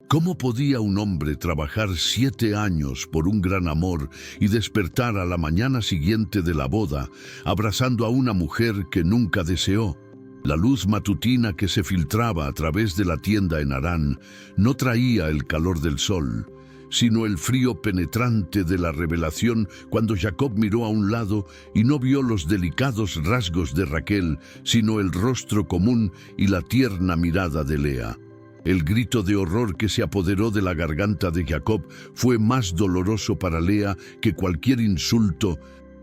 ¿Cómo podía un hombre trabajar 7 años por un gran amor y despertar a la mañana siguiente de la boda, abrazando a una mujer que nunca deseó? La luz matutina que se filtraba a través de la tienda en Harán no traía el calor del sol, sino el frío penetrante de la revelación cuando Jacob miró a un lado y no vio los delicados rasgos de Raquel, sino el rostro común y la tierna mirada de Lea. El grito de horror que se apoderó de la garganta de Jacob fue más doloroso para Lea que cualquier insulto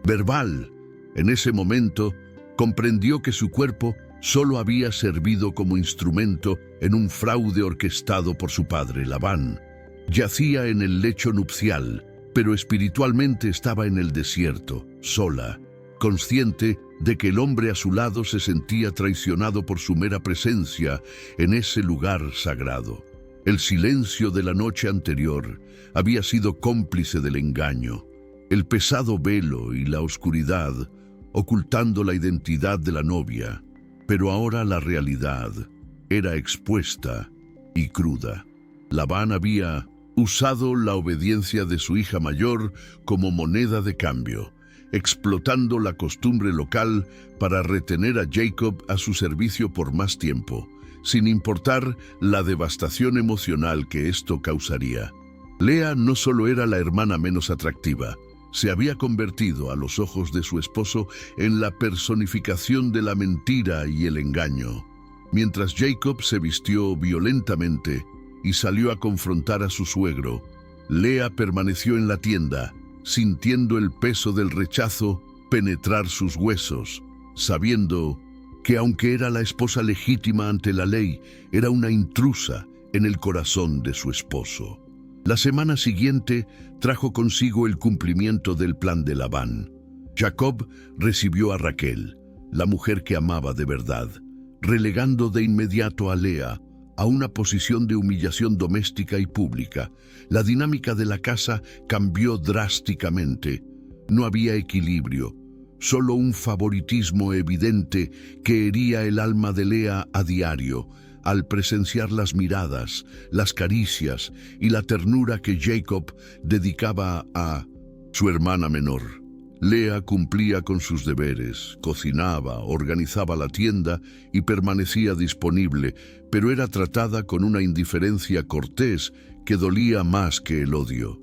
verbal. En ese momento, comprendió que su cuerpo solo había servido como instrumento en un fraude orquestado por su padre, Labán. Yacía en el lecho nupcial, pero espiritualmente estaba en el desierto, sola, consciente de que el hombre a su lado se sentía traicionado por su mera presencia en ese lugar sagrado. El silencio de la noche anterior había sido cómplice del engaño, el pesado velo y la oscuridad ocultando la identidad de la novia, pero ahora la realidad era expuesta y cruda. Labán había usado la obediencia de su hija mayor como moneda de cambio, explotando la costumbre local para retener a Jacob a su servicio por más tiempo, sin importar la devastación emocional que esto causaría. Lea no solo era la hermana menos atractiva, se había convertido a los ojos de su esposo en la personificación de la mentira y el engaño. Mientras Jacob se vistió violentamente y salió a confrontar a su suegro, Lea permaneció en la tienda, sintiendo el peso del rechazo penetrar sus huesos, sabiendo que aunque era la esposa legítima ante la ley, era una intrusa en el corazón de su esposo. La semana siguiente trajo consigo el cumplimiento del plan de Labán. Jacob recibió a Raquel, la mujer que amaba de verdad, relegando de inmediato a Lea a una posición de humillación doméstica y pública. La dinámica de la casa cambió drásticamente. No había equilibrio, solo un favoritismo evidente que hería el alma de Lea a diario, al presenciar las miradas, las caricias y la ternura que Jacob dedicaba a su hermana menor. Lea cumplía con sus deberes, cocinaba, organizaba la tienda y permanecía disponible, pero era tratada con una indiferencia cortés que dolía más que el odio.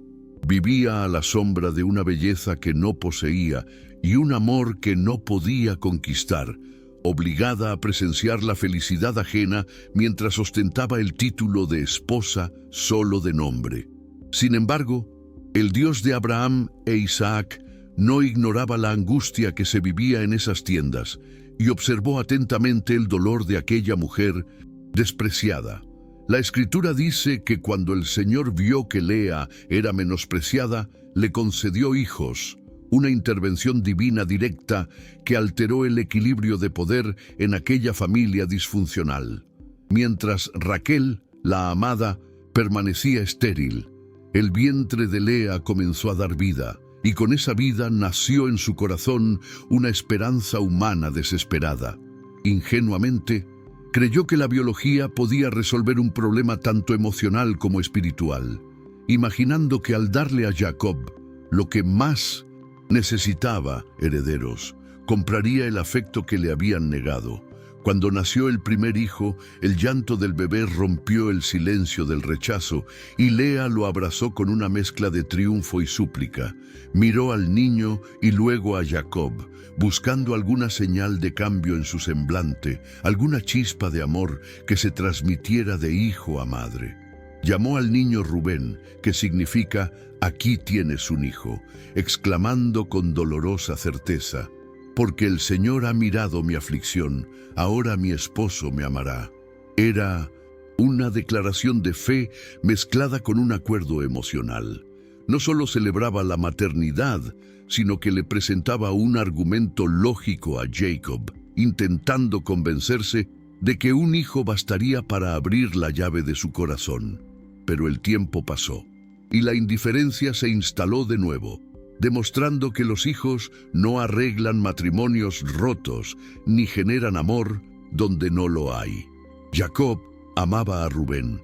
Vivía a la sombra de una belleza que no poseía y un amor que no podía conquistar, obligada a presenciar la felicidad ajena mientras ostentaba el título de esposa solo de nombre. Sin embargo, el Dios de Abraham e Isaac no ignoraba la angustia que se vivía en esas tiendas y observó atentamente el dolor de aquella mujer despreciada. La Escritura dice que cuando el Señor vio que Lea era menospreciada, le concedió hijos, una intervención divina directa que alteró el equilibrio de poder en aquella familia disfuncional. Mientras Raquel, la amada, permanecía estéril, el vientre de Lea comenzó a dar vida, y con esa vida nació en su corazón una esperanza humana desesperada. Ingenuamente, creyó que la biología podía resolver un problema tanto emocional como espiritual, imaginando que al darle a Jacob lo que más necesitaba, herederos, compraría el afecto que le habían negado. Cuando nació el primer hijo, el llanto del bebé rompió el silencio del rechazo y Lea lo abrazó con una mezcla de triunfo y súplica. Miró al niño y luego a Jacob, buscando alguna señal de cambio en su semblante, alguna chispa de amor que se transmitiera de hijo a madre. Llamó al niño Rubén, que significa «aquí tienes un hijo», exclamando con dolorosa certeza: «Porque el Señor ha mirado mi aflicción, ahora mi esposo me amará». Era una declaración de fe mezclada con un acuerdo emocional. No solo celebraba la maternidad, sino que le presentaba un argumento lógico a Jacob, intentando convencerse de que un hijo bastaría para abrir la llave de su corazón. Pero el tiempo pasó, y la indiferencia se instaló de nuevo, demostrando que los hijos no arreglan matrimonios rotos, ni generan amor donde no lo hay. Jacob amaba a Rubén.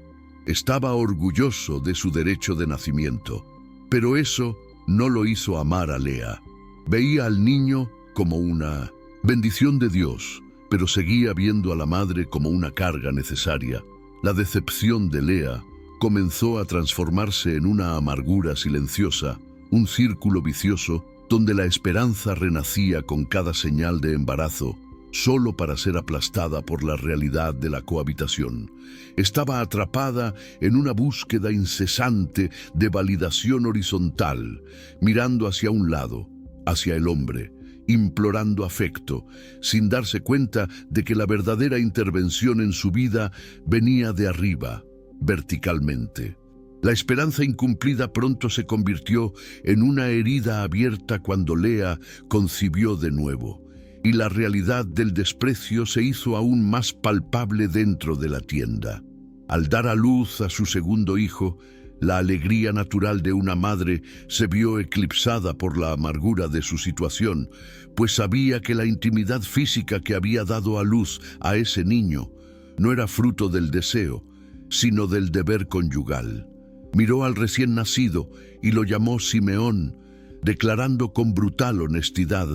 estaba orgulloso de su derecho de nacimiento, pero eso no lo hizo amar a Lea. Veía al niño como una bendición de Dios, pero seguía viendo a la madre como una carga necesaria. La decepción de Lea comenzó a transformarse en una amargura silenciosa, un círculo vicioso donde la esperanza renacía con cada señal de embarazo, solo para ser aplastada por la realidad de la cohabitación. Estaba atrapada en una búsqueda incesante de validación horizontal, mirando hacia un lado, hacia el hombre, implorando afecto, sin darse cuenta de que la verdadera intervención en su vida venía de arriba, verticalmente. La esperanza incumplida pronto se convirtió en una herida abierta cuando Lea concibió de nuevo, y la realidad del desprecio se hizo aún más palpable dentro de la tienda. Al dar a luz a su segundo hijo, la alegría natural de una madre se vio eclipsada por la amargura de su situación, pues sabía que la intimidad física que había dado a luz a ese niño no era fruto del deseo, sino del deber conyugal. Miró al recién nacido y lo llamó Simeón, declarando con brutal honestidad: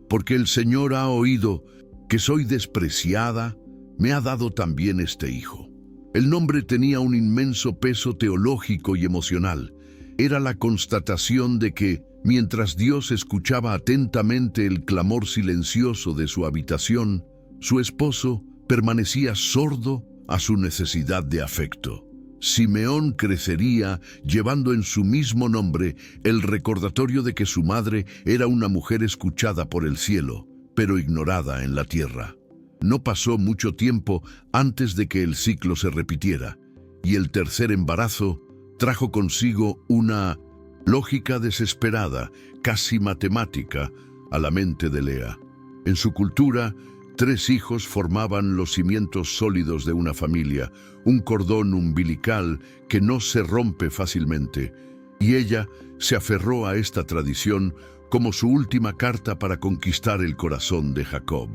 «Porque el Señor ha oído que soy despreciada, me ha dado también este hijo». El nombre tenía un inmenso peso teológico y emocional. Era la constatación de que, mientras Dios escuchaba atentamente el clamor silencioso de su habitación, su esposo permanecía sordo a su necesidad de afecto. Simeón crecería llevando en su mismo nombre el recordatorio de que su madre era una mujer escuchada por el cielo, pero ignorada en la tierra. No pasó mucho tiempo antes de que el ciclo se repitiera, y el tercer embarazo trajo consigo una lógica desesperada, casi matemática, a la mente de Lea. En su cultura, 3 hijos formaban los cimientos sólidos de una familia, un cordón umbilical que no se rompe fácilmente, y ella se aferró a esta tradición como su última carta para conquistar el corazón de Jacob.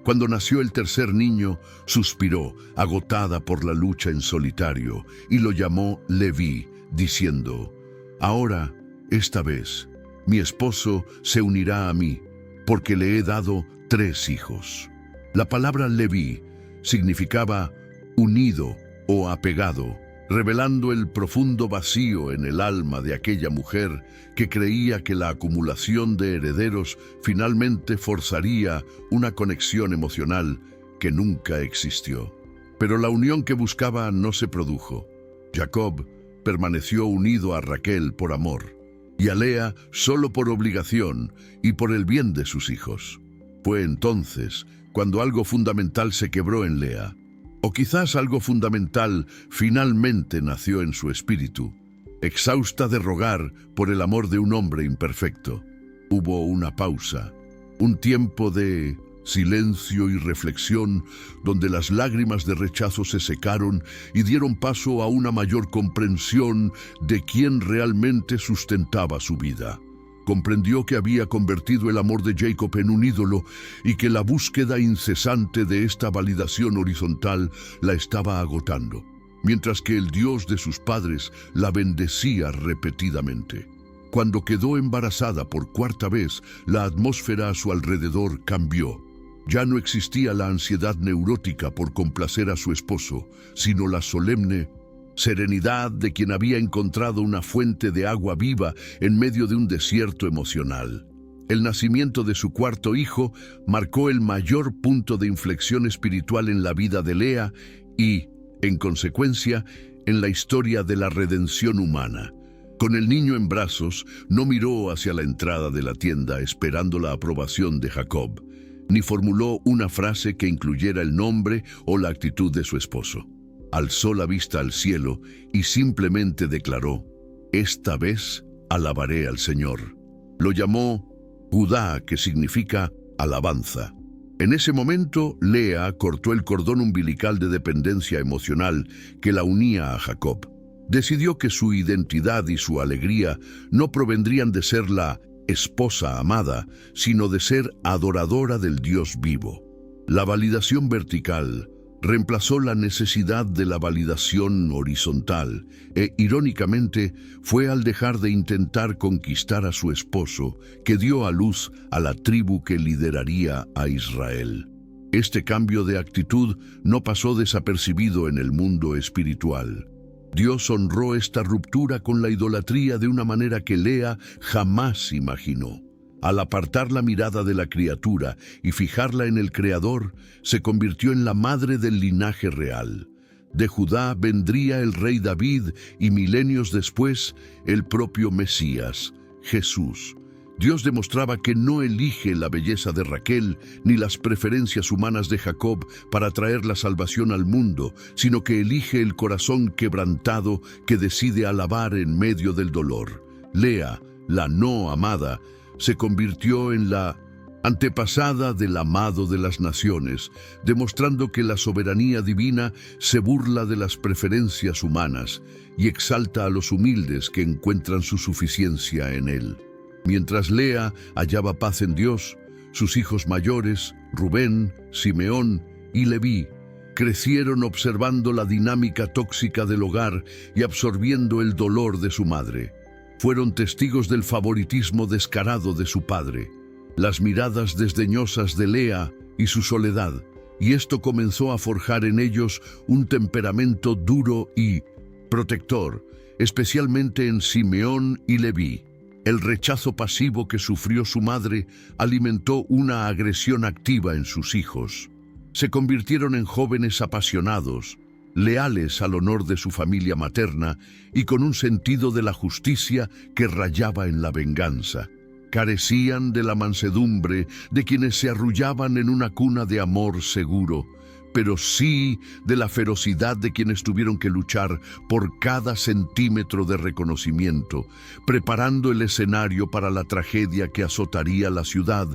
Cuando nació el tercer niño, suspiró, agotada por la lucha en solitario, y lo llamó Leví, diciendo: «Ahora, esta vez, mi esposo se unirá a mí, porque le he dado 3 hijos». La palabra Leví significaba unido o apegado, revelando el profundo vacío en el alma de aquella mujer que creía que la acumulación de herederos finalmente forzaría una conexión emocional que nunca existió. Pero la unión que buscaba no se produjo. Jacob permaneció unido a Raquel por amor, y a Lea solo por obligación y por el bien de sus hijos. Fue entonces cuando algo fundamental se quebró en Lea. O quizás algo fundamental finalmente nació en su espíritu. Exhausta de rogar por el amor de un hombre imperfecto, hubo una pausa, un tiempo de silencio y reflexión donde las lágrimas de rechazo se secaron y dieron paso a una mayor comprensión de quién realmente sustentaba su vida. Comprendió que había convertido el amor de Jacob en un ídolo y que la búsqueda incesante de esta validación horizontal la estaba agotando, mientras que el Dios de sus padres la bendecía repetidamente. Cuando quedó embarazada por 4ª vez, la atmósfera a su alrededor cambió. Ya no existía la ansiedad neurótica por complacer a su esposo, sino la solemne serenidad de quien había encontrado una fuente de agua viva en medio de un desierto emocional. El nacimiento de su 4º hijo marcó el mayor punto de inflexión espiritual en la vida de Lea y, en consecuencia, en la historia de la redención humana. Con el niño en brazos, no miró hacia la entrada de la tienda esperando la aprobación de Jacob, ni formuló una frase que incluyera el nombre o la actitud de su esposo. Alzó la vista al cielo y simplemente declaró: «Esta vez alabaré al Señor». Lo llamó Judá, que significa alabanza. En ese momento, Lea cortó el cordón umbilical de dependencia emocional que la unía a Jacob. Decidió que su identidad y su alegría no provendrían de ser la esposa amada, sino de ser adoradora del Dios vivo. La validación vertical reemplazó la necesidad de la validación horizontal e, irónicamente, fue al dejar de intentar conquistar a su esposo que dio a luz a la tribu que lideraría a Israel. Este cambio de actitud no pasó desapercibido en el mundo espiritual. Dios honró esta ruptura con la idolatría de una manera que Lea jamás imaginó. Al apartar la mirada de la criatura y fijarla en el Creador, se convirtió en la madre del linaje real. De Judá vendría el rey David y milenios después el propio Mesías, Jesús. Dios demostraba que no elige la belleza de Raquel ni las preferencias humanas de Jacob para traer la salvación al mundo, sino que elige el corazón quebrantado que decide alabar en medio del dolor. Lea, la no amada, se convirtió en la antepasada del amado de las naciones, demostrando que la soberanía divina se burla de las preferencias humanas y exalta a los humildes que encuentran su suficiencia en él. Mientras Lea hallaba paz en Dios, sus hijos mayores, Rubén, Simeón y Leví, crecieron observando la dinámica tóxica del hogar y absorbiendo el dolor de su madre. Fueron testigos del favoritismo descarado de su padre, las miradas desdeñosas de Lea y su soledad, y esto comenzó a forjar en ellos un temperamento duro y protector, especialmente en Simeón y Leví. El rechazo pasivo que sufrió su madre alimentó una agresión activa en sus hijos. Se convirtieron en jóvenes apasionados, leales al honor de su familia materna y con un sentido de la justicia que rayaba en la venganza. Carecían de la mansedumbre de quienes se arrullaban en una cuna de amor seguro, pero sí de la ferocidad de quienes tuvieron que luchar por cada centímetro de reconocimiento, preparando el escenario para la tragedia que azotaría la ciudad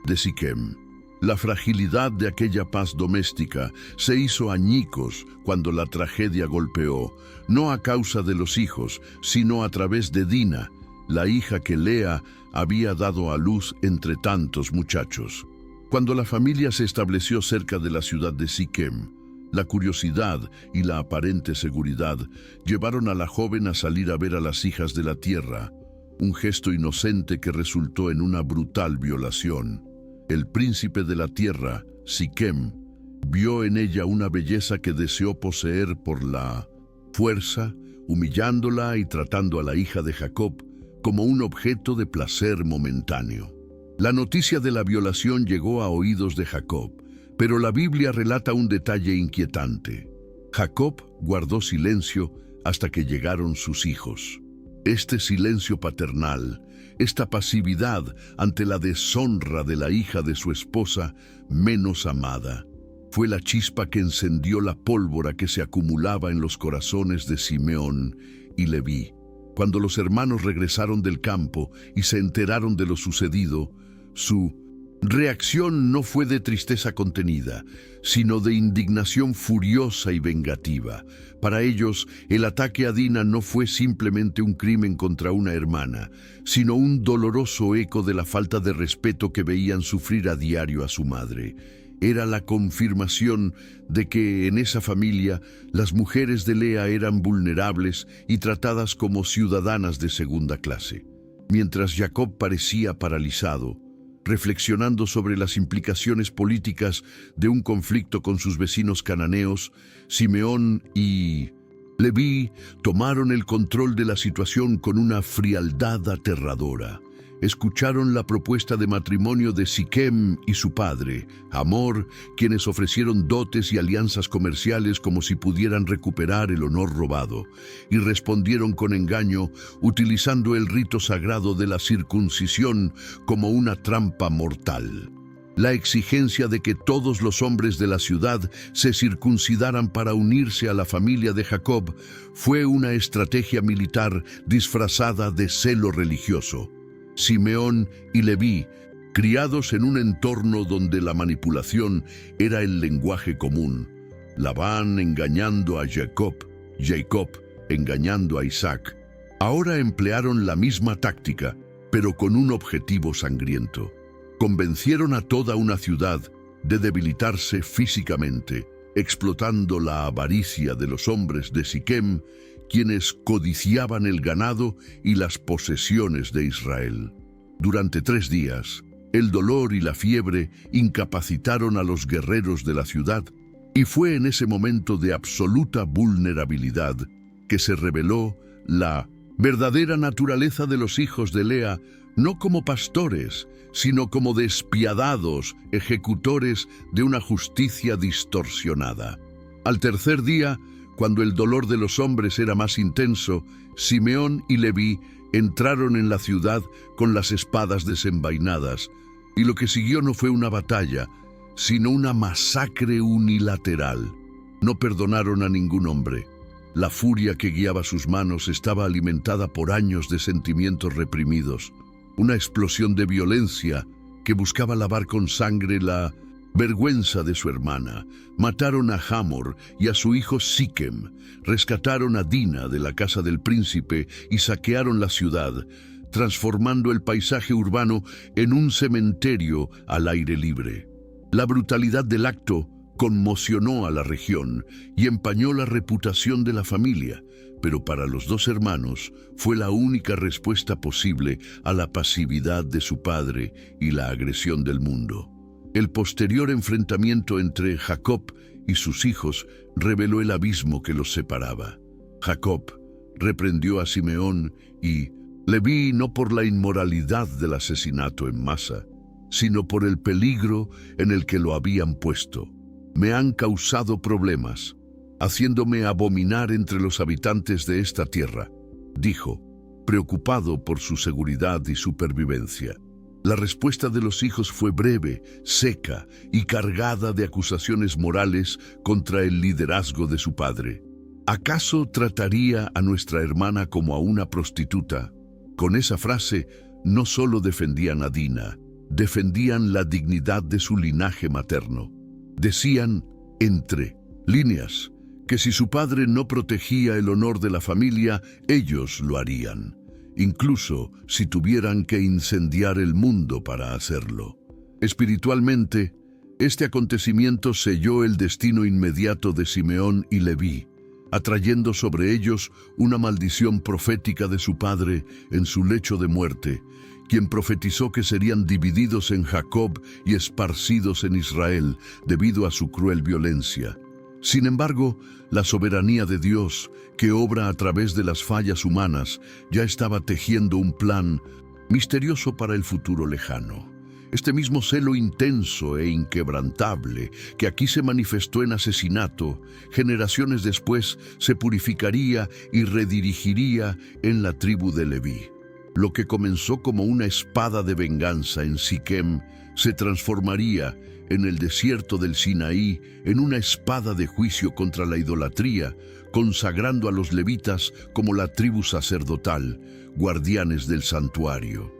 de Siquem. La fragilidad de aquella paz doméstica se hizo añicos cuando la tragedia golpeó, no a causa de los hijos, sino a través de Dina, la hija que Lea había dado a luz entre tantos muchachos. Cuando la familia se estableció cerca de la ciudad de Siquem, la curiosidad y la aparente seguridad llevaron a la joven a salir a ver a las hijas de la tierra, un gesto inocente que resultó en una brutal violación. El príncipe de la tierra, Siquem, vio en ella una belleza que deseó poseer por la fuerza, humillándola y tratando a la hija de Jacob como un objeto de placer momentáneo. La noticia de la violación llegó a oídos de Jacob, pero la Biblia relata un detalle inquietante. Jacob guardó silencio hasta que llegaron sus hijos. Este silencio paternal, esta pasividad ante la deshonra de la hija de su esposa menos amada, fue la chispa que encendió la pólvora que se acumulaba en los corazones de Simeón y Leví. Cuando los hermanos regresaron del campo y se enteraron de lo sucedido, su reacción no fue de tristeza contenida, sino de indignación furiosa y vengativa. Para ellos, el ataque a Dina no fue simplemente un crimen contra una hermana, sino un doloroso eco de la falta de respeto que veían sufrir a diario a su madre. Era la confirmación de que en esa familia las mujeres de Lea eran vulnerables y tratadas como ciudadanas de segunda clase. Mientras Jacob parecía paralizado, reflexionando sobre las implicaciones políticas de un conflicto con sus vecinos cananeos, Simeón y Leví tomaron el control de la situación con una frialdad aterradora. Escucharon la propuesta de matrimonio de Siquem y su padre, Hamor, quienes ofrecieron dotes y alianzas comerciales como si pudieran recuperar el honor robado, y respondieron con engaño, utilizando el rito sagrado de la circuncisión como una trampa mortal. La exigencia de que todos los hombres de la ciudad se circuncidaran para unirse a la familia de Jacob fue una estrategia militar disfrazada de celo religioso. Simeón y Leví, criados en un entorno donde la manipulación era el lenguaje común, Labán engañando a Jacob engañando a Isaac, ahora emplearon la misma táctica, pero con un objetivo sangriento. Convencieron a toda una ciudad de debilitarse físicamente, explotando la avaricia de los hombres de Siquem, quienes codiciaban el ganado y las posesiones de Israel. Durante 3 días, el dolor y la fiebre incapacitaron a los guerreros de la ciudad, y fue en ese momento de absoluta vulnerabilidad que se reveló la verdadera naturaleza de los hijos de Lea, no como pastores, sino como despiadados ejecutores de una justicia distorsionada. Al tercer día, cuando el dolor de los hombres era más intenso, Simeón y Leví entraron en la ciudad con las espadas desenvainadas, y lo que siguió no fue una batalla, sino una masacre unilateral. No perdonaron a ningún hombre. La furia que guiaba sus manos estaba alimentada por años de sentimientos reprimidos, una explosión de violencia que buscaba lavar con sangre la vergüenza de su hermana. Mataron a Hamor y a su hijo Siquem, rescataron a Dina de la casa del príncipe y saquearon la ciudad, transformando el paisaje urbano en un cementerio al aire libre. La brutalidad del acto conmocionó a la región y empañó la reputación de la familia, pero para los 2 hermanos fue la única respuesta posible a la pasividad de su padre y la agresión del mundo. El posterior enfrentamiento entre Jacob y sus hijos reveló el abismo que los separaba. Jacob reprendió a Simeón y Leví no por la inmoralidad del asesinato en masa, sino por el peligro en el que lo habían puesto. Me han causado problemas, haciéndome abominar entre los habitantes de esta tierra, dijo, preocupado por su seguridad y supervivencia. La respuesta de los hijos fue breve, seca y cargada de acusaciones morales contra el liderazgo de su padre. ¿Acaso trataría a nuestra hermana como a una prostituta? Con esa frase no solo defendían a Dina, defendían la dignidad de su linaje materno. Decían, entre líneas, que si su padre no protegía el honor de la familia, ellos lo harían, incluso si tuvieran que incendiar el mundo para hacerlo. Espiritualmente, este acontecimiento selló el destino inmediato de Simeón y Leví, atrayendo sobre ellos una maldición profética de su padre en su lecho de muerte, quien profetizó que serían divididos en Jacob y esparcidos en Israel debido a su cruel violencia. Sin embargo, la soberanía de Dios, que obra a través de las fallas humanas, ya estaba tejiendo un plan misterioso para el futuro lejano. Este mismo celo intenso e inquebrantable que aquí se manifestó en asesinato, generaciones después se purificaría y redirigiría en la tribu de Leví. Lo que comenzó como una espada de venganza en Siquem se transformaría en el desierto del Sinaí en una espada de juicio contra la idolatría, consagrando a los levitas como la tribu sacerdotal, guardianes del santuario.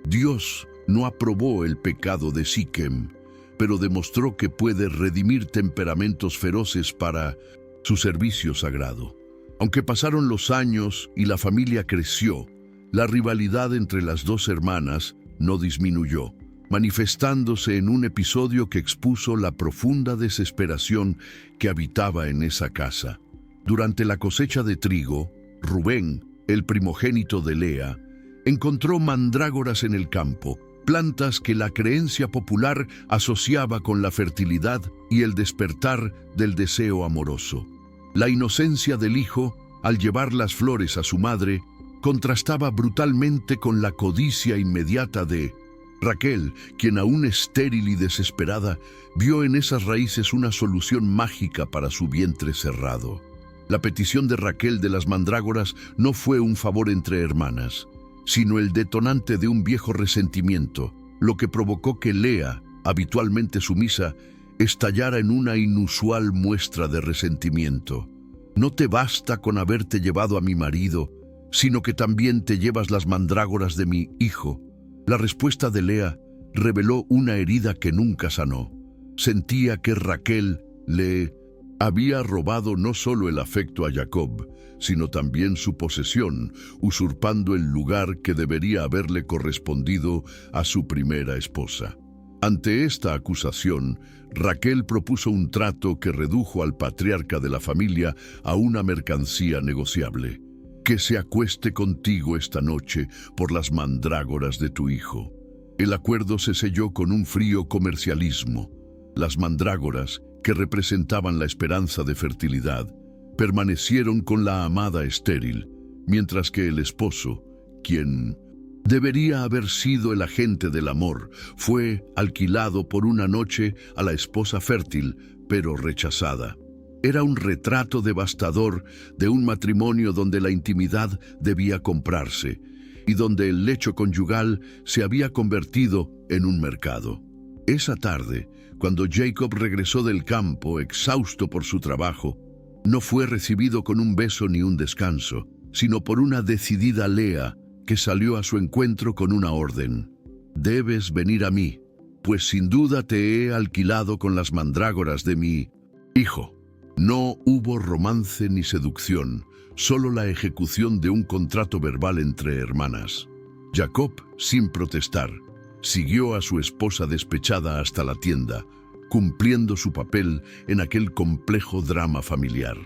Dios no aprobó el pecado de Siquem, pero demostró que puede redimir temperamentos feroces para su servicio sagrado. Aunque pasaron los años y la familia creció, la rivalidad entre las 2 hermanas no disminuyó, manifestándose en un episodio que expuso la profunda desesperación que habitaba en esa casa. Durante la cosecha de trigo, Rubén, el primogénito de Lea, encontró mandrágoras en el campo, plantas que la creencia popular asociaba con la fertilidad y el despertar del deseo amoroso. La inocencia del hijo, al llevar las flores a su madre, contrastaba brutalmente con la codicia inmediata de Raquel, quien aún estéril y desesperada, vio en esas raíces una solución mágica para su vientre cerrado. La petición de Raquel de las mandrágoras no fue un favor entre hermanas, sino el detonante de un viejo resentimiento, lo que provocó que Lea, habitualmente sumisa, estallara en una inusual muestra de resentimiento. No te basta con haberte llevado a mi marido, sino que también te llevas las mandrágoras de mi hijo. La respuesta de Lea reveló una herida que nunca sanó. Sentía que Raquel le había robado no solo el afecto a Jacob, sino también su posesión, usurpando el lugar que debería haberle correspondido a su primera esposa. Ante esta acusación, Raquel propuso un trato que redujo al patriarca de la familia a una mercancía negociable. Que se acueste contigo esta noche por las mandrágoras de tu hijo. El acuerdo se selló con un frío comercialismo. Las mandrágoras, que representaban la esperanza de fertilidad, permanecieron con la amada estéril, mientras que el esposo, quien debería haber sido el agente del amor, fue alquilado por una noche a la esposa fértil, pero rechazada. Era un retrato devastador de un matrimonio donde la intimidad debía comprarse y donde el lecho conyugal se había convertido en un mercado. Esa tarde, cuando Jacob regresó del campo, exhausto por su trabajo, no fue recibido con un beso ni un descanso, sino por una decidida Lea que salió a su encuentro con una orden. Debes venir a mí, pues sin duda te he alquilado con las mandrágoras de mi hijo. No hubo romance ni seducción, solo la ejecución de un contrato verbal entre hermanas. Jacob, sin protestar, siguió a su esposa despechada hasta la tienda, cumpliendo su papel en aquel complejo drama familiar.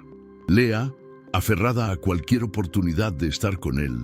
Lea, aferrada a cualquier oportunidad de estar con él,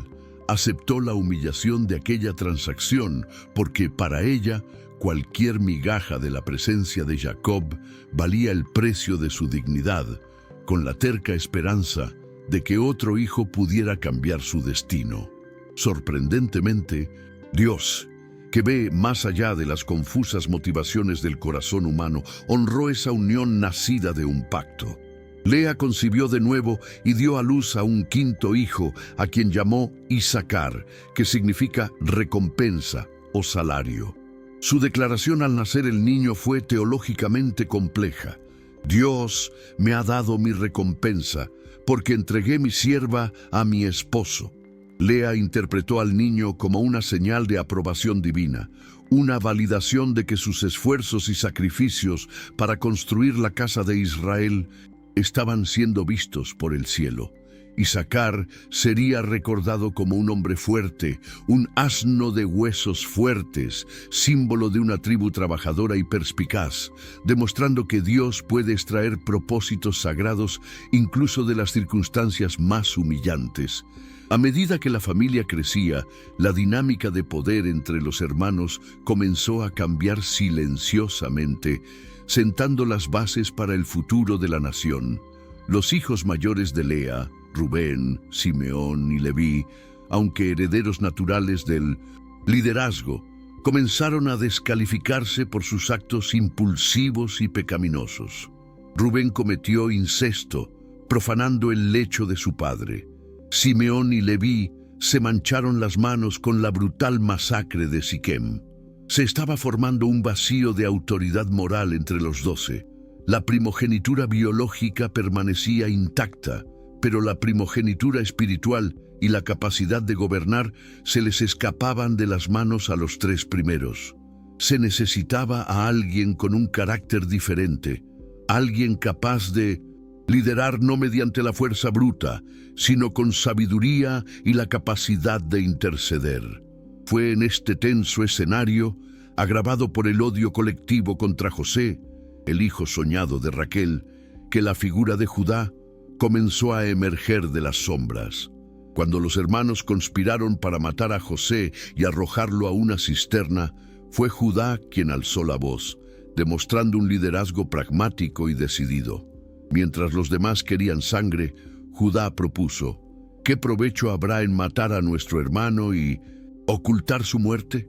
aceptó la humillación de aquella transacción porque para ella cualquier migaja de la presencia de Jacob valía el precio de su dignidad, con la terca esperanza de que otro hijo pudiera cambiar su destino. Sorprendentemente, Dios, que ve más allá de las confusas motivaciones del corazón humano, honró esa unión nacida de un pacto. Lea concibió de nuevo y dio a luz a un quinto hijo, a quien llamó Isacar, que significa recompensa o salario. Su declaración al nacer el niño fue teológicamente compleja. Dios me ha dado mi recompensa, porque entregué mi sierva a mi esposo. Lea interpretó al niño como una señal de aprobación divina, una validación de que sus esfuerzos y sacrificios para construir la casa de Israel estaban siendo vistos por el cielo. Isacar sería recordado como un hombre fuerte, un asno de huesos fuertes, símbolo de una tribu trabajadora y perspicaz, demostrando que Dios puede extraer propósitos sagrados incluso de las circunstancias más humillantes. A medida que la familia crecía, la dinámica de poder entre los hermanos comenzó a cambiar silenciosamente, sentando las bases para el futuro de la nación. Los hijos mayores de Lea, Rubén, Simeón y Leví, aunque herederos naturales del liderazgo, comenzaron a descalificarse por sus actos impulsivos y pecaminosos. Rubén cometió incesto, profanando el lecho de su padre. Simeón y Leví se mancharon las manos con la brutal masacre de Siquem. Se estaba formando un vacío de autoridad moral entre los 12. La primogenitura biológica permanecía intacta, pero la primogenitura espiritual y la capacidad de gobernar se les escapaban de las manos a los 3 primeros. Se necesitaba a alguien con un carácter diferente, alguien capaz de liderar no mediante la fuerza bruta, sino con sabiduría y la capacidad de interceder. Fue en este tenso escenario, agravado por el odio colectivo contra José, el hijo soñado de Raquel, que la figura de Judá comenzó a emerger de las sombras. Cuando los hermanos conspiraron para matar a José y arrojarlo a una cisterna, fue Judá quien alzó la voz, demostrando un liderazgo pragmático y decidido. Mientras los demás querían sangre, Judá propuso: ¿qué provecho habrá en matar a nuestro hermano y ocultar su muerte?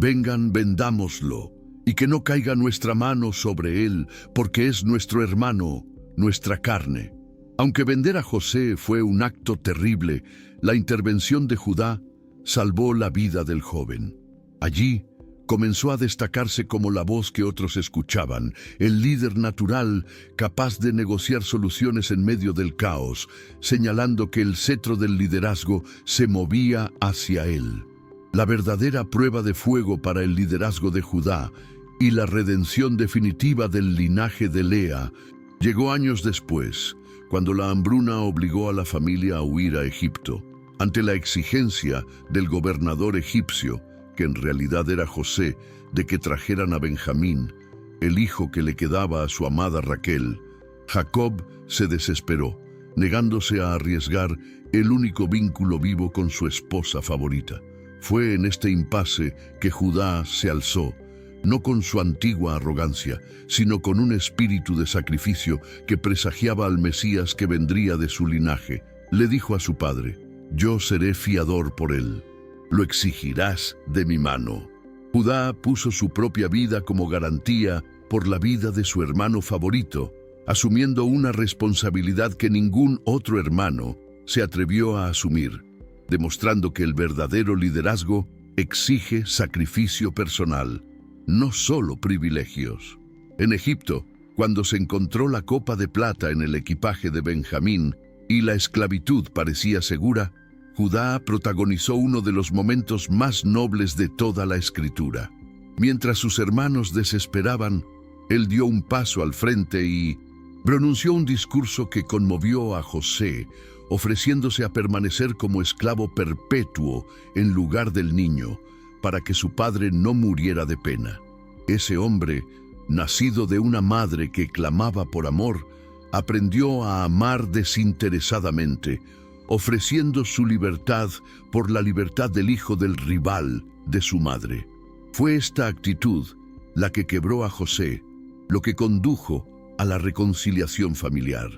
Vengan, vendámoslo, y que no caiga nuestra mano sobre él, porque es nuestro hermano, nuestra carne. Aunque vender a José fue un acto terrible, la intervención de Judá salvó la vida del joven. Allí comenzó a destacarse como la voz que otros escuchaban, el líder natural capaz de negociar soluciones en medio del caos, señalando que el cetro del liderazgo se movía hacia él. La verdadera prueba de fuego para el liderazgo de Judá y la redención definitiva del linaje de Lea llegó años después, cuando la hambruna obligó a la familia a huir a Egipto. Ante la exigencia del gobernador egipcio, que en realidad era José, de que trajeran a Benjamín, el hijo que le quedaba a su amada Raquel, Jacob se desesperó, negándose a arriesgar el único vínculo vivo con su esposa favorita. Fue en este impasse que Judá se alzó, no con su antigua arrogancia, sino con un espíritu de sacrificio que presagiaba al Mesías que vendría de su linaje. Le dijo a su padre: «Yo seré fiador por él. Lo exigirás de mi mano». Judá puso su propia vida como garantía por la vida de su hermano favorito, asumiendo una responsabilidad que ningún otro hermano se atrevió a asumir, demostrando que el verdadero liderazgo exige sacrificio personal, no solo privilegios. En Egipto, cuando se encontró la copa de plata en el equipaje de Benjamín y la esclavitud parecía segura, Judá protagonizó uno de los momentos más nobles de toda la Escritura. Mientras sus hermanos desesperaban, él dio un paso al frente y pronunció un discurso que conmovió a José, ofreciéndose a permanecer como esclavo perpetuo en lugar del niño, para que su padre no muriera de pena. Ese hombre, nacido de una madre que clamaba por amor, aprendió a amar desinteresadamente, ofreciendo su libertad por la libertad del hijo del rival de su madre. Fue esta actitud la que quebró a José, lo que condujo a la reconciliación familiar.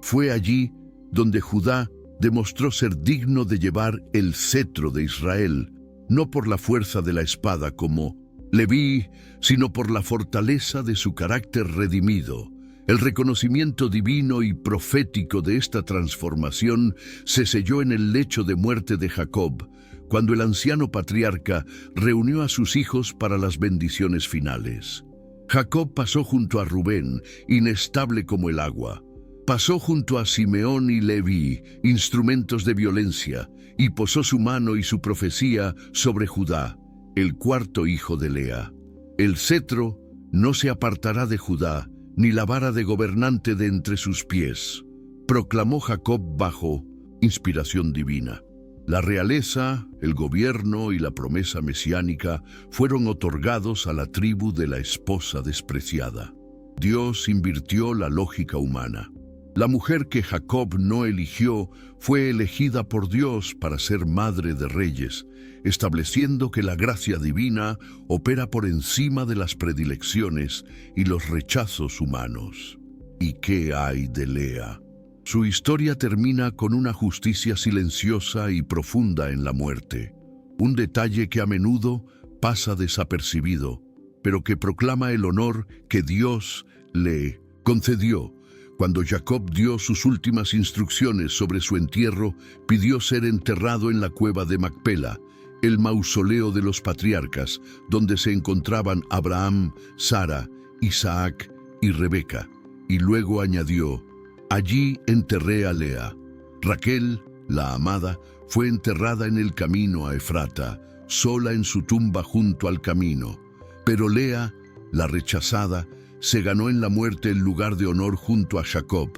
Fue allí donde Judá demostró ser digno de llevar el cetro de Israel, no por la fuerza de la espada como Leví, sino por la fortaleza de su carácter redimido. El reconocimiento divino y profético de esta transformación se selló en el lecho de muerte de Jacob, cuando el anciano patriarca reunió a sus hijos para las bendiciones finales. Jacob pasó junto a Rubén, inestable como el agua. Pasó junto a Simeón y Leví, instrumentos de violencia, y posó su mano y su profecía sobre Judá, el cuarto hijo de Lea. El cetro no se apartará de Judá, ni la vara de gobernante de entre sus pies, proclamó Jacob bajo inspiración divina. La realeza, el gobierno y la promesa mesiánica fueron otorgados a la tribu de la esposa despreciada. Dios invirtió la lógica humana. La mujer que Jacob no eligió fue elegida por Dios para ser madre de reyes, estableciendo que la gracia divina opera por encima de las predilecciones y los rechazos humanos. ¿Y qué hay de Lea? Su historia termina con una justicia silenciosa y profunda en la muerte, un detalle que a menudo pasa desapercibido, pero que proclama el honor que Dios le concedió. Cuando Jacob dio sus últimas instrucciones sobre su entierro, pidió ser enterrado en la cueva de Macpela, el mausoleo de los patriarcas, donde se encontraban Abraham, Sara, Isaac y Rebeca. Y luego añadió: «Allí enterré a Lea». Raquel, la amada, fue enterrada en el camino a Efrata, sola en su tumba junto al camino. Pero Lea, la rechazada, se ganó en la muerte el lugar de honor junto a Jacob,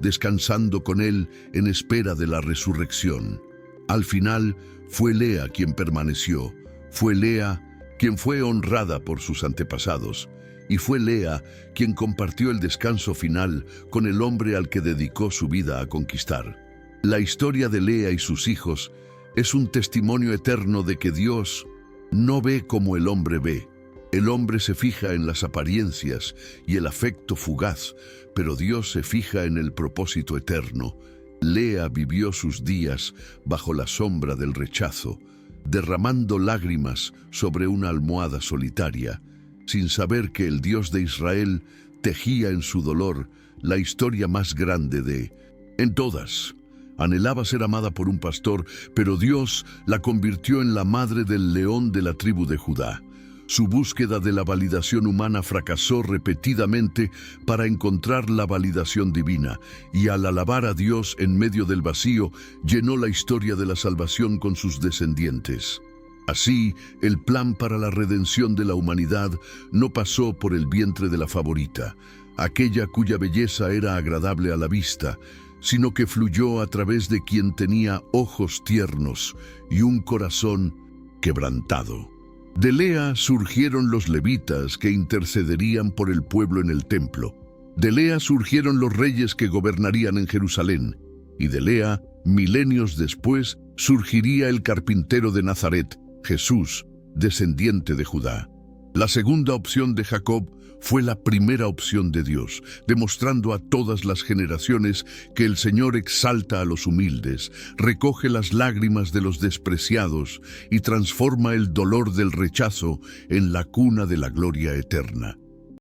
descansando con él en espera de la resurrección. Al final, fue Lea quien permaneció, fue Lea quien fue honrada por sus antepasados, y fue Lea quien compartió el descanso final con el hombre al que dedicó su vida a conquistar. La historia de Lea y sus hijos es un testimonio eterno de que Dios no ve como el hombre ve. El hombre se fija en las apariencias y el afecto fugaz, pero Dios se fija en el propósito eterno. Lea vivió sus días bajo la sombra del rechazo, derramando lágrimas sobre una almohada solitaria, sin saber que el Dios de Israel tejía en su dolor la historia más grande en todas. Anhelaba ser amada por un pastor, pero Dios la convirtió en la madre del león de la tribu de Judá. Su búsqueda de la validación humana fracasó repetidamente para encontrar la validación divina, y al alabar a Dios en medio del vacío, llenó la historia de la salvación con sus descendientes. Así, el plan para la redención de la humanidad no pasó por el vientre de la favorita, aquella cuya belleza era agradable a la vista, sino que fluyó a través de quien tenía ojos tiernos y un corazón quebrantado. De Lea surgieron los levitas que intercederían por el pueblo en el templo. De Lea surgieron los reyes que gobernarían en Jerusalén. Y de Lea, milenios después, surgiría el carpintero de Nazaret, Jesús, descendiente de Judá. La segunda opción de Jacob fue la primera opción de Dios, demostrando a todas las generaciones que el Señor exalta a los humildes, recoge las lágrimas de los despreciados y transforma el dolor del rechazo en la cuna de la gloria eterna.